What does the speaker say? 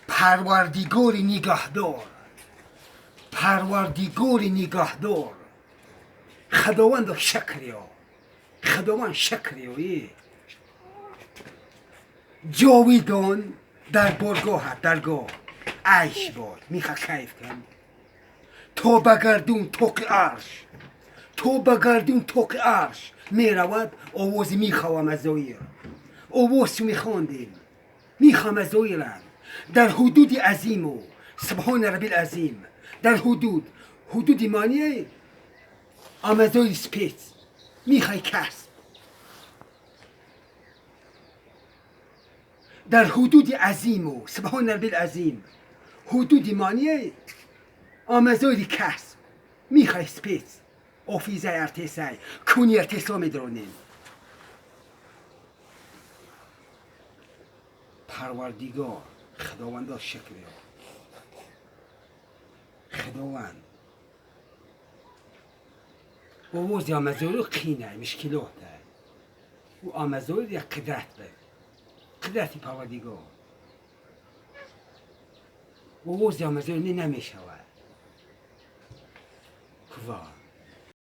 پروردگاری نگهدار، پروردگاری نگهدار، خداوند شکریا، خداوند شکریایی جاویدان در بارگاه درگاه عیش باد میخوا کیف کن تا بگردون توق عرش، تا بگردون توق عرش میرود آواز میخوام از زایر آواز میخواندیم میخوام از زایرم در حدود عظیم و سبحان ربی العظیم در حدود معنی آمزوی سپیت میخوای کسب در حدود عظیم و سبحان ربی العظیم حدود معنی آمزوی کسب میخوای سپیت آفیزه ارتیسه کنی ارتیسا میدرونیم پروردگار خداوند شکریا خداوند آواز آمزوی رو قینه مشکلاته و آمزوی یک قدرت به قدرتی پروردگار آواز آمزوی نمیشود کوا